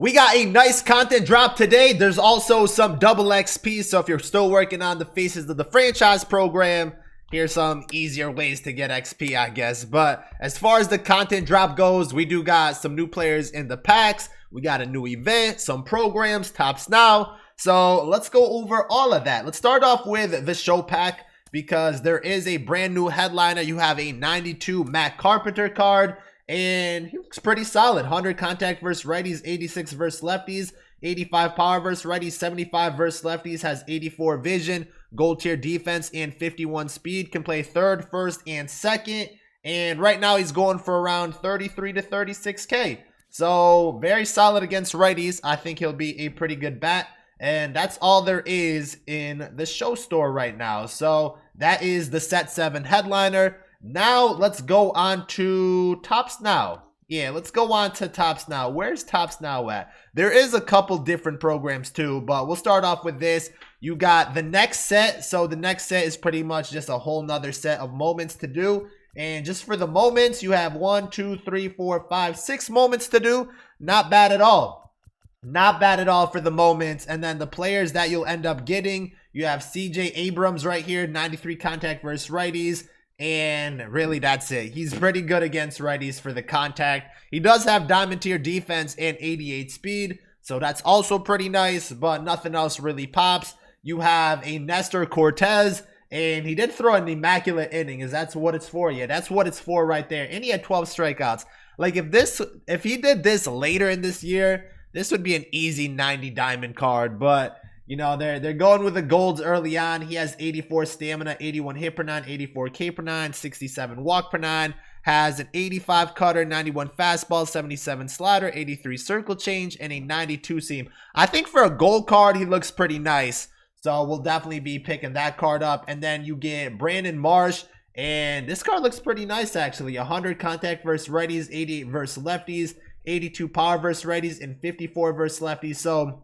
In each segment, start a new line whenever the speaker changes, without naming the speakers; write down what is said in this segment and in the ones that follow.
We got a nice content drop today. There's also some double XP, so if you're still working on the Faces of the Franchise program, here's some easier ways to get XP, I guess. But as far as the content drop goes, we do got some new players in the packs. We got a new event, some programs, tops now. So let's go over all of that. Let's start off with the show pack because there is a brand new headliner. You have a 92 Matt Carpenter card. And he looks pretty solid. 100 contact versus righties, 86 versus lefties, 85 power versus righties, 75 versus lefties, has 84 vision, gold tier defense, and 51 speed. Can play third, first, and second. And right now he's going for around 33 to 36K. So very solid against righties. I think he'll be a pretty good bat. And that's all there is in the show store right now. So that is the set 7 headliner. Now, let's go on to Tops Now. Yeah, let's go on to Tops Now. Where's Tops Now at? There is a couple different programs too, but we'll start off with this. You got the next set. So the next set is pretty much just a whole nother set of moments to do. And just for the moments, you have 1, 2, 3, 4, 5, 6 moments to do. Not bad at all. Not bad at all for the moments. And then the players that you'll end up getting, you have CJ Abrams right here, 93 contact versus righties. And really, that's it. He's pretty good against righties for the contact. He does have diamond tier defense and 88 speed. So that's also pretty nice, but nothing else really pops. You have a NESTOR CORTES, and he did throw an immaculate inning. Is that's what it's for? Yeah, that's what it's for right there. And he had 12 strikeouts. Like if he did this later in this year, this would be an easy 90 diamond card, but you know, they're going with the golds early on. He has 84 stamina, 81 hit per 9, 84 K per 9, 67 walk per 9. Has an 85 cutter, 91 fastball, 77 slider, 83 circle change, and a 92 seam. I think for a gold card, he looks pretty nice. So we'll definitely be picking that card up. And then you get Brandon Marsh. And this card looks pretty nice, actually. 100 contact versus righties, 88 versus lefties, 82 power versus righties, and 54 versus lefties. So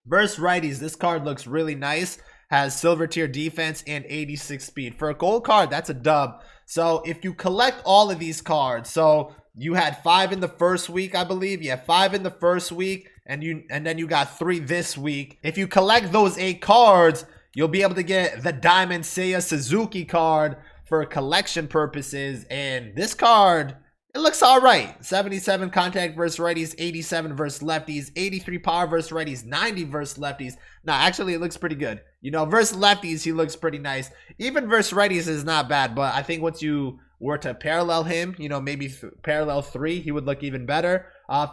versus righties, this card looks really nice. Has silver tier defense and 86 speed. For a gold card, that's a dub. So if you collect all of these cards, so you had 5 in the first week, I believe. Yeah, 5 in the first week, and then you got 3 this week. If you collect those 8 cards, you'll be able to get the Diamond SEIYA Suzuki card for collection purposes. And this card, it looks all right. 77 contact versus righties, 87 versus lefties, 83 power versus righties, 90 versus lefties. Now, actually, it looks pretty good. You know, versus lefties, he looks pretty nice. Even versus righties is not bad, but I think once you were to parallel him, you know, maybe parallel 3, he would look even better.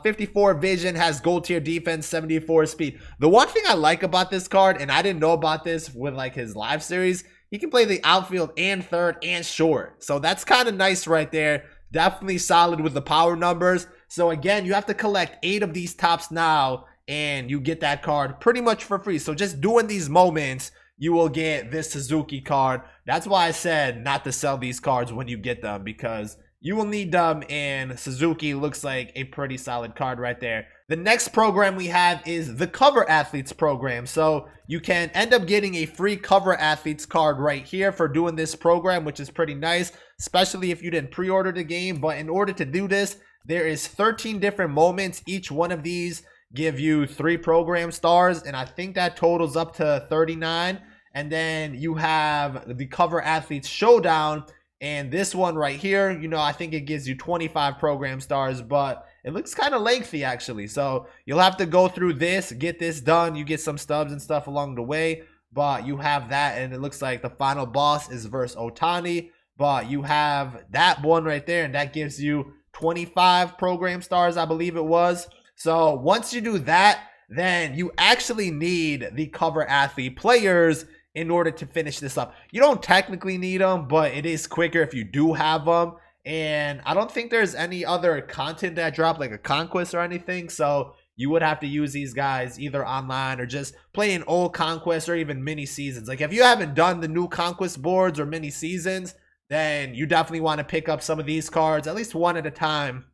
54 vision, has gold tier defense, 74 speed. The one thing I like about this card, and I didn't know about this with like his live series, he can play the outfield and third and short. So that's kind of nice right there. Definitely solid with the power numbers. So again, you have to collect 8 of these tops now, and you get that card pretty much for free. So just doing these moments, you will get this Suzuki card. That's why I said not to sell these cards when you get them, because you will need them, and Suzuki looks like a pretty solid card right there. The next program we have is the Cover Athletes program. So you can end up getting a free Cover Athletes card right here for doing this program, which is pretty nice, especially if you didn't pre-order the game. But in order to do this, there is 13 different moments. Each one of these give you 3 program stars, and I think that totals up to 39. And then you have the Cover Athletes Showdown. And this one right here, you know, I think it gives you 25 program stars, but it looks kind of lengthy actually. So you'll have to go through this, get this done. You get some stubs and stuff along the way, but you have that. And it looks like the final boss is versus Otani, but you have that one right there, and that gives you 25 program stars, I believe it was. So once you do that, then you actually need the Cover Athlete players in order to finish this up. You don't technically need them, but it is quicker if you do have them. And I don't think there's any other content that dropped, like a conquest or anything. So you would have to use these guys either online or just play an old conquest or even mini seasons. Like if you haven't done the new conquest boards or mini seasons, then you definitely want to pick up some of these cards, at least one at a time,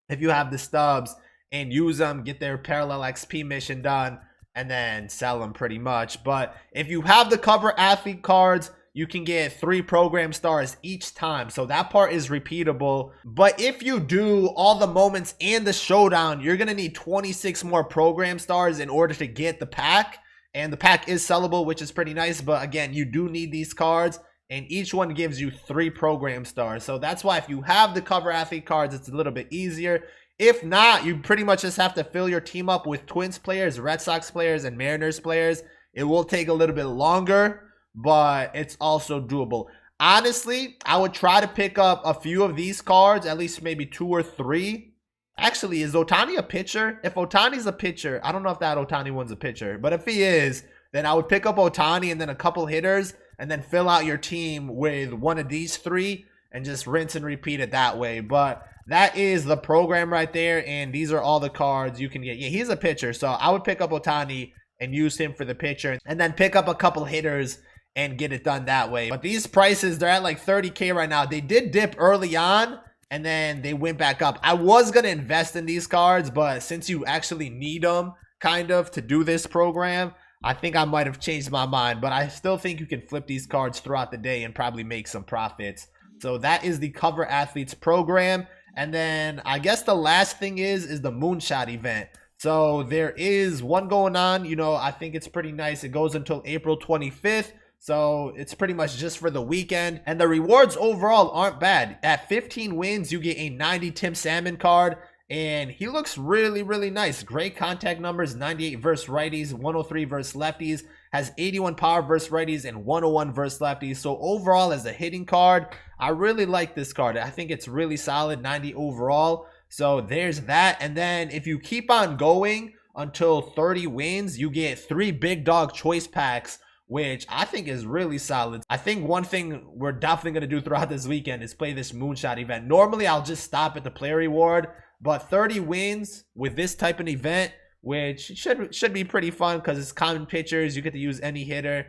if you have the stubs, and use them, get their parallel XP mission done, and then sell them pretty much. But if you have the Cover Athlete cards, you can get 3 program stars each time. So that part is repeatable. But if you do all the moments and the showdown, you're going to need 26 more program stars in order to get the pack. And the pack is sellable, which is pretty nice. But again, you do need these cards. And each one gives you 3 program stars. So that's why if you have the cover athlete cards, it's a little bit easier. If not, you pretty much just have to fill your team up with Twins players, Red Sox players, and Mariners players. It will take a little bit longer, but it's also doable. Honestly, I would try to pick up a few of these cards, at least maybe 2 or 3. Actually, is Ohtani a pitcher? If Ohtani's a pitcher, I don't know if that Ohtani one's a pitcher, but if he is, then I would pick up Ohtani and then a couple hitters, and then fill out your team with one of these 3 and just rinse and repeat it that way. But that is the program right there, and these are all the cards you can get. Yeah, he's a pitcher, so I would pick up Ohtani and use him for the pitcher, and then pick up a couple hitters and get it done that way. But these prices, they're at like 30K right now. They did dip early on, and then they went back up. I was going to invest in these cards, but since you actually need them kind of to do this program, I think I might have changed my mind, but I still think you can flip these cards throughout the day and probably make some profits. So that is the Cover Athletes program. And then I guess the last thing is the Moonshot event. So there is one going on, you know, I think it's pretty nice. It goes until April 25th. So it's pretty much just for the weekend. And the rewards overall aren't bad. At 15 wins, you get a 90 Tim Salmon card. And he looks really, really nice. Great contact numbers, 98 versus righties, 103 versus lefties. Has 81 power versus righties and 101 versus lefties. So overall, as a hitting card, I really like this card. I think it's really solid, 90 overall. So there's that. And then if you keep on going until 30 wins, you get 3 big dog choice packs, which I think is really solid. I think one thing we're definitely going to do throughout this weekend is play this Moonshot event. Normally, I'll just stop at the player reward. But 30 wins with this type of event, which should be pretty fun because it's common pitchers. You get to use any hitter,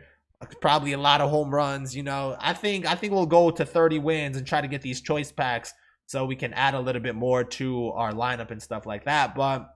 probably a lot of home runs. You know, I think we'll go to 30 wins and try to get these choice packs so we can add a little bit more to our lineup and stuff like that. But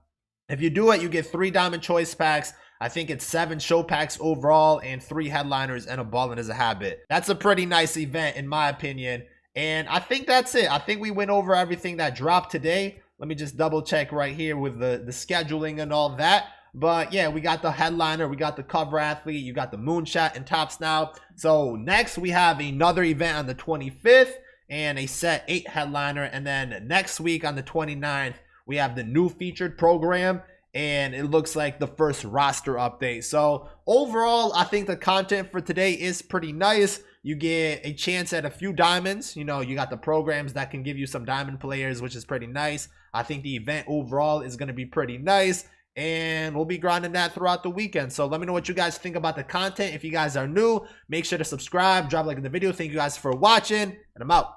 if you do it, you get 3 diamond choice packs. I think it's 7 show packs overall and 3 headliners and a ballin' as a habit. That's a pretty nice event in my opinion. And I think that's it. I think we went over everything that dropped today. Let me just double check right here with the scheduling and all that. But yeah, we got the headliner, we got the cover athlete, you got the Moonshot and Tops now. So next we have another event on the 25th and a set 8 headliner. And then next week on the 29th, we have the new featured program. And it looks like the first roster update. So overall, I think the content for today is pretty nice. You get a chance at a few diamonds. You know, you got the programs that can give you some diamond players, which is pretty nice. I think the event overall is going to be pretty nice. And we'll be grinding that throughout the weekend. So let me know what you guys think about the content. If you guys are new, make sure to subscribe, drop a like in the video. Thank you guys for watching, and I'm out.